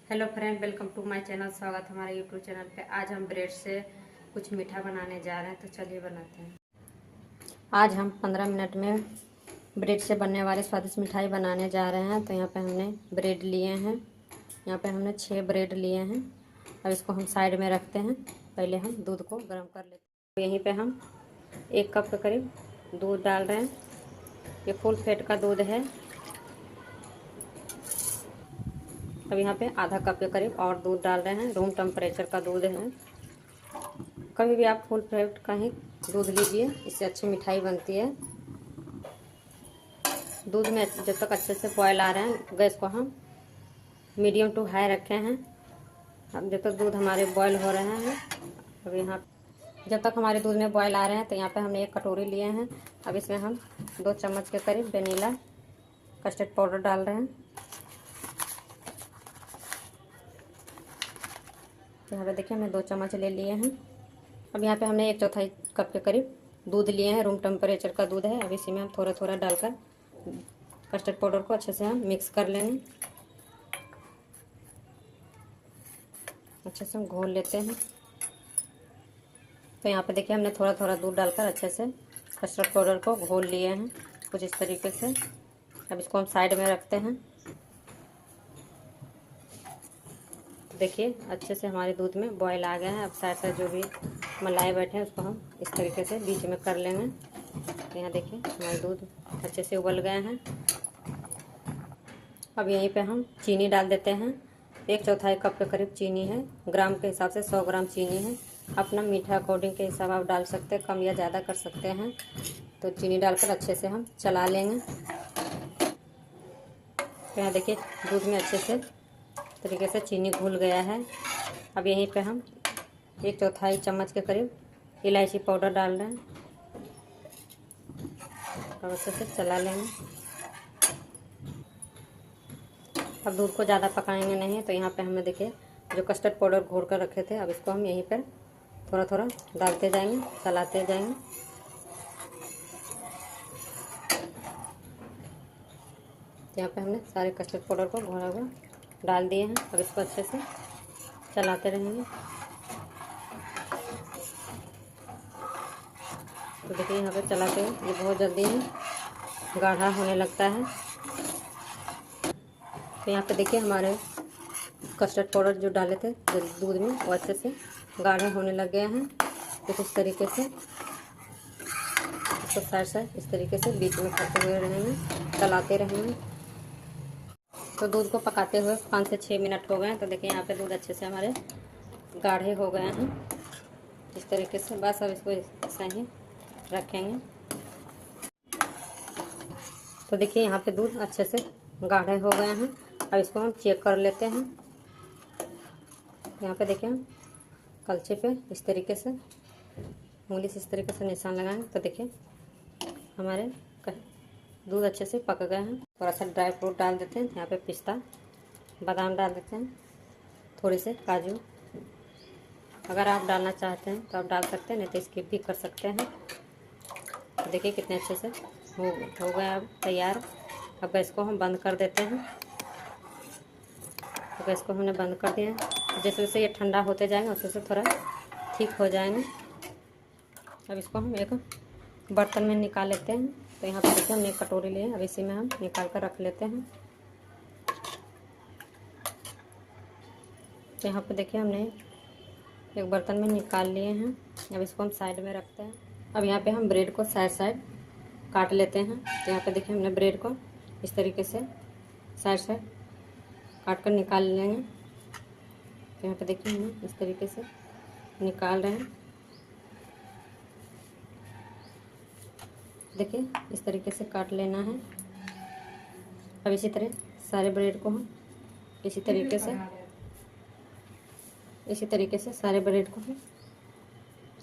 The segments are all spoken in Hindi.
Hello friend, welcome to my channel. स्वागत हमारे यूट्यूब चैनल पे। आज हम ब्रेड से कुछ मीठा बनाने जा रहे हैं, तो चलिए बनाते हैं। आज हम 15 मिनट में ब्रेड से बनने वाले स्वादिष्ट मिठाई बनाने जा रहे हैं। तो यहाँ पे हमने ब्रेड लिए हैं। यहाँ पे हमने 6 ब्रेड लिए हैं। अब इसको हम साइड में रखते हैं। पहले हम दूध को गर्म कर लेते हैं। यहीं पर हम 1 कप के करीब दूध डाल रहे हैं। ये फुल फैट का दूध है। अब यहाँ पे आधा कप के करीब और दूध डाल रहे हैं। रूम टेम्परेचर का दूध है। कभी भी आप फुल फैट का ही दूध लीजिए, इससे अच्छी मिठाई बनती है। दूध में जब तक अच्छे से बॉयल आ रहे हैं, गैस को हम मीडियम टू हाई रखे हैं। अब जब तक दूध हमारे बॉयल हो रहे हैं, अब यहाँ जब तक हमारे दूध में बॉयल आ रहे हैं, तो यहाँ पे हमने 1 कटोरी लिए हैं। अब इसमें हम 2 चम्मच के करीब वेनिला कस्टर्ड पाउडर डाल रहे हैं। यहाँ पे देखिए हमने 2 चम्मच ले लिए हैं। अब यहाँ पे हमने 1/4 कप के करीब दूध लिए हैं। रूम टेम्परेचर का दूध है। अब इसी में हम थोड़ा थोड़ा डालकर कस्टर्ड पाउडर को अच्छे से हम मिक्स कर लेंगे। अच्छे से हम घोल लेते हैं। तो यहाँ पे देखिए हमने थोड़ा थोड़ा दूध डालकर अच्छे से कस्टर्ड पाउडर को घोल लिए हैं, कुछ इस तरीके से। अब इसको हम साइड में रखते हैं। देखिए अच्छे से हमारे दूध में बॉयल आ गया है। अब साइड से जो भी मलाई बैठे हैं उसको हम इस तरीके से बीच में कर लेंगे। यहाँ देखिए हमारे दूध अच्छे से उबल गए हैं। अब यहीं पे हम चीनी डाल देते हैं। 1/4 कप के करीब चीनी है। ग्राम के हिसाब से 100 ग्राम चीनी है। अपना मीठा अकॉर्डिंग के हिसाब आप डाल सकते हैं, कम या ज़्यादा कर सकते हैं। तो चीनी डालकर अच्छे से हम चला लेंगे। तो यहाँ देखिए दूध में अच्छे से तरीके से चीनी घुल गया है। अब यहीं पे हम 1/4 चम्मच के करीब इलायची पाउडर डाल रहे हैं। अब अच्छे से चला लेंगे। अब दूध को ज़्यादा पकाएंगे नहीं, तो यहाँ पे हमें देखिए जो कस्टर्ड पाउडर घोल कर रखे थे, अब इसको हम यहीं पर थोड़ा थोड़ा डालते जाएंगे, चलाते जाएंगे। यहाँ पे हमने सारे कस्टर्ड पाउडर को घोला हुआ डाल दिए हैं। अब इसको अच्छे से चलाते रहेंगे। तो देखिए यहाँ पे चलाते हैं, ये बहुत जल्दी ही गाढ़ा होने लगता है। तो यहाँ पे देखिए हमारे कस्टर्ड पाउडर जो डाले थे दूध में, वो अच्छे से गाढ़े होने लग गए हैं। तो इस तरीके से इसको साइड साइड इस तरीके से बीच में करते हुए रहेंगे, चलाते रहेंगे। तो दूध को पकाते हुए 5 से 6 मिनट हो गए हैं। तो देखिए यहाँ पे दूध अच्छे से हमारे गाढ़े हो गए हैं इस तरीके से। बस अब इसको ऐसा ही रखेंगे। तो देखिए यहाँ पे दूध अच्छे से गाढ़े हो गए हैं। अब इसको हम चेक कर लेते हैं। यहाँ पे देखिए हम कलछे पे इस तरीके से उंगली से इस तरीके से निशान लगाएं। तो देखिए हमारे दूध अच्छे से पक गए हैं। थोड़ा सा ड्राई फ्रूट डाल देते हैं। यहाँ पे पिस्ता बादाम डाल देते हैं, थोड़े से काजू। अगर आप डालना चाहते हैं तो आप डाल सकते हैं, नहीं तो स्किप भी कर सकते हैं। देखिए कितने अच्छे से हो गया अब तैयार। अब गैस को हम बंद कर देते हैं। तो गैस को हमने बंद कर दिया है। जैसे जैसे ये ठंडा होते जाएंगे उससे से थोड़ा ठीक हो जाएंगे। अब इसको हम एक बर्तन में निकाल लेते हैं। तो यहाँ पर देखिए हमने एक कटोरी लिए, अब इसी में हम निकाल कर रख लेते हैं। तो यहाँ पे देखिए हमने एक बर्तन में निकाल लिए हैं। अब इसको हम साइड में रखते हैं। अब यहाँ पे हम ब्रेड को साइड साइड काट लेते हैं। तो यहाँ पे देखिए हमने ब्रेड को इस तरीके से साइड साइड काट कर निकाल लेंगे। तो यहाँ पे देखिए हम इस तरीके से निकाल रहे हैं। देखिए इस तरीके से काट लेना है। अब इसी तरह सारे ब्रेड को हम इसी तरीके से सारे ब्रेड को हम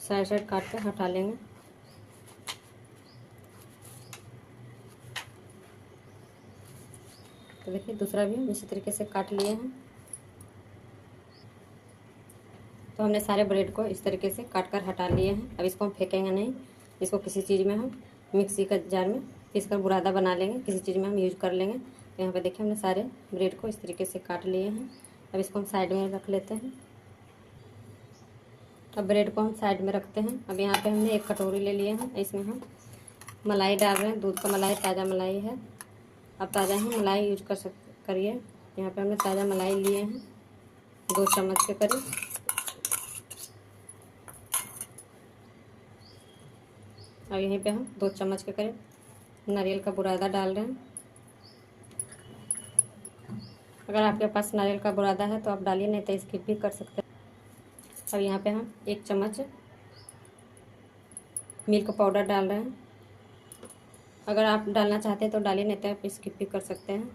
साइड साइड काट कर हटा लेंगे। तो देखिए दूसरा भी हम इसी तरीके से काट लिए हैं। तो हमने सारे ब्रेड को इस तरीके से काट कर हटा लिए हैं। अब इसको हम फेंकेंगे नहीं, इसको किसी चीज़ में हम मिक्सी का जार में पीस कर बुरादा बना लेंगे, किसी चीज़ में हम यूज कर लेंगे। तो यहाँ पे देखिए हमने सारे ब्रेड को इस तरीके से काट लिए हैं। अब इसको हम साइड में रख लेते हैं। अब ब्रेड को हम साइड में रखते हैं। अब यहाँ पे हमने एक कटोरी ले लिए हैं, इसमें हम मलाई डाल रहे हैं। दूध का मलाई, ताज़ा मलाई है। आप ताज़ा ही मलाई यूज करिए। यहाँ पे हमने ताज़ा मलाई लिए हैं 2 चम्मच के करीब। और यहीं पे हम 2 चम्मच के करीब नारियल का बुरादा डाल रहे हैं। अगर आपके पास नारियल का बुरादा है तो आप डालिए, नहीं तो स्किप भी कर सकते हैं। अब यहाँ पे हम 1 चम्मच मिल्क पाउडर डाल रहे हैं। अगर आप डालना चाहते हैं तो डालिए, नहीं तो आप स्किप भी कर सकते हैं।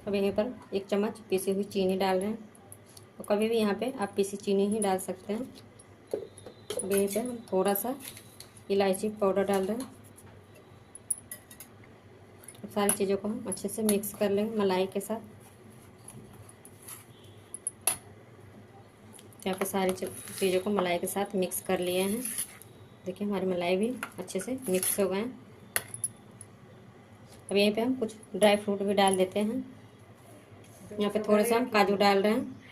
अब यहीं पर 1 चम्मच पीसी हुई चीनी डाल रहे हैं। और कभी भी यहाँ पे आप पीसी चीनी ही डाल सकते हैं। अब यहीं पे हम थोड़ा सा इलायची पाउडर डाल रहे हैं। अब सारी चीज़ों को हम अच्छे से मिक्स कर लेंगे मलाई के साथ। यहाँ पे सारी चीज़ों को मलाई के साथ मिक्स कर लिए हैं। देखिए हमारी मलाई भी अच्छे से मिक्स हो गए हैं। अब यहीं पे हम कुछ ड्राई फ्रूट भी डाल देते हैं। यहाँ पे थोड़ा सा हम काजू डाल रहे हैं।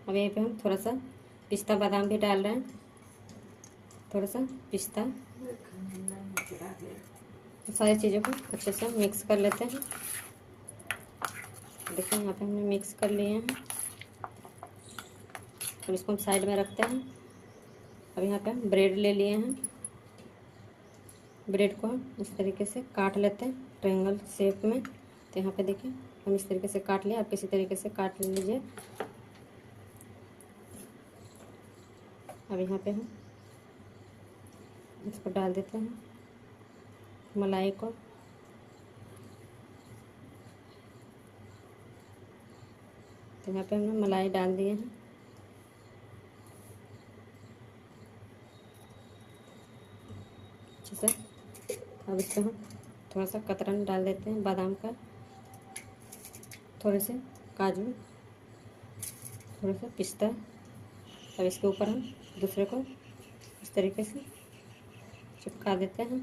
अब यहीं पे हम थोड़ा सा पिस्ता बादाम भी डाल रहे हैं। थोड़ा सा पिस्ता, सारी चीज़ों को अच्छे से मिक्स कर लेते हैं। देखिए यहाँ पे हमने मिक्स कर लिए हैं। अब इसको हम साइड में रखते हैं। अब यहाँ पे हम ब्रेड ले लिए हैं। ब्रेड को हम इस तरीके से काट लेते हैं ट्रायंगल शेप में। तो यहाँ पे देखिए हम इस तरीके से काट लिया। आप किसी तरीके से काट लीजिए। अब यहाँ पे हम इसको डाल देते हैं मलाई को। तो यहाँ पे हमने मलाई डाल दिए हैं। अच्छे से अब इसको हम थोड़ा सा कतरन डाल देते हैं बादाम का, थोड़े से काजू, थोड़ा सा पिस्ता। अब इसके ऊपर हम दूसरे को इस तरीके से चिपका देते हैं।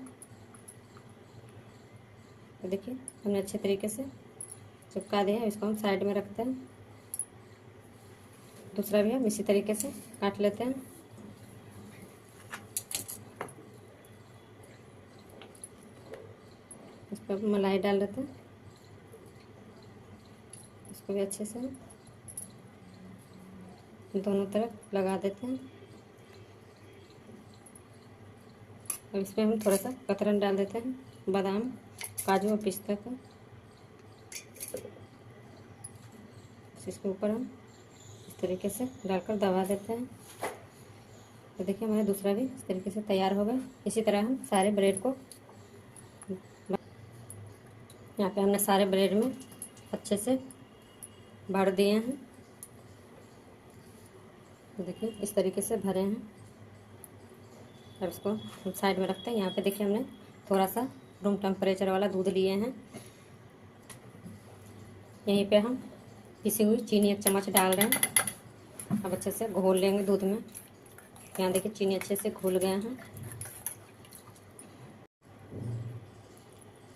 तो देखिए हमने अच्छे तरीके से चिपका दिया है। इसको हम साइड में रखते हैं। दूसरा भी हम इसी तरीके से काट लेते हैं। इस पर मलाई डाल देते हैं। इसको भी अच्छे से दोनों तरफ लगा देते हैं। और इसमें हम थोड़ा सा कतरन डाल देते हैं बादाम, काजू और पिस्ता का। इसके ऊपर हम इस तरीके से डालकर दबा देते हैं। तो देखिए हमारा दूसरा भी इस तरीके से तैयार हो गया। इसी तरह हम सारे ब्रेड को, यहाँ पे हमने सारे ब्रेड में अच्छे से भर दिए हैं। तो देखिए इस तरीके से भरे हैं। अब इसको हम साइड में रखते हैं। यहाँ पे देखिए हमने थोड़ा सा रूम टेम्परेचर वाला दूध लिए हैं। यहीं पे हम पिसी हुई चीनी 1 चम्मच डाल रहे हैं। अब अच्छे से घोल लेंगे दूध में। यहाँ देखिए चीनी अच्छे से घुल गए हैं।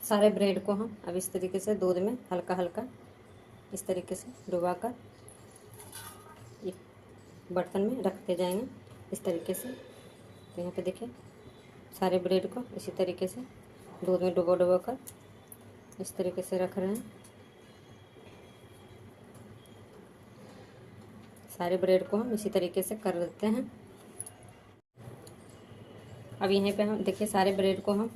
सारे ब्रेड को हम अब इस तरीके से दूध में हल्का हल्का इस तरीके से डुबाकर एक बर्तन में रखते जाएंगे इस तरीके से। तो यहाँ पे देखिए सारे ब्रेड को इसी तरीके से दूध में डुबो कर इस तरीके से रख रहे हैं। सारे ब्रेड को हम इसी तरीके से कर देते हैं। अब यहीं पे हम देखिए सारे ब्रेड को हम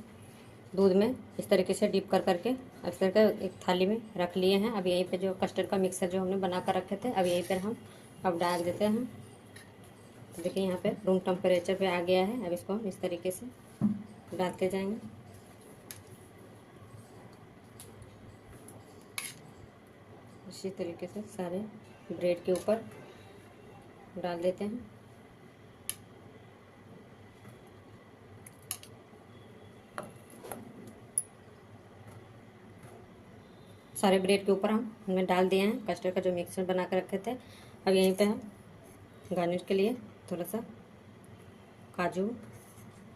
दूध में इस तरीके से डिप कर करके इस तरह का एक थाली में रख लिए हैं। अब यहीं पे जो कस्टर्ड का मिक्सर जो हमने बना कर रखे थे, अब यहीं पर हम अब डाल देते हैं। तो देखिए यहाँ पे रूम टेम्परेचर पे आ गया है। अब इसको हम इस तरीके से डालते जाएंगे। इसी तरीके से सारे ब्रेड के ऊपर डाल देते हैं। सारे ब्रेड के ऊपर हमने डाल दिए हैं कस्टर्ड का जो मिक्सचर बना कर रखे थे। अब यहीं पे हम गार्निश के लिए थोड़ा सा काजू,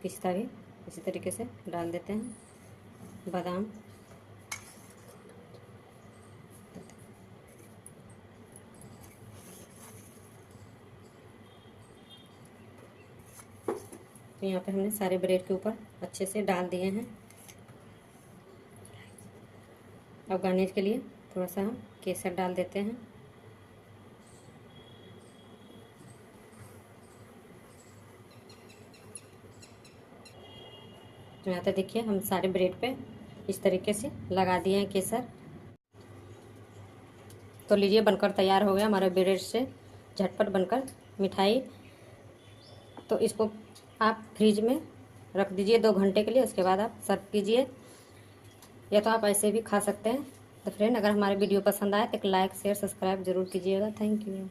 पिस्ता भी इसी तरीके से डाल देते हैं, बादाम। तो यहाँ पे हमने सारे ब्रेड के ऊपर अच्छे से डाल दिए हैं। अब गार्निश के लिए थोड़ा सा हम केसर डाल देते हैं। तो यहाँ पे देखिए हम सारे ब्रेड पे इस तरीके से लगा दिए हैं केसर। तो लीजिए बनकर तैयार हो गया हमारे ब्रेड से झटपट बनकर मिठाई। तो इसको आप फ्रिज में रख दीजिए 2 घंटे के लिए, उसके बाद आप सर्व कीजिए, या तो आप ऐसे भी खा सकते हैं। तो फ्रेंड, अगर हमारे वीडियो पसंद आए तो एक लाइक शेयर सब्सक्राइब जरूर कीजिएगा। Thank you.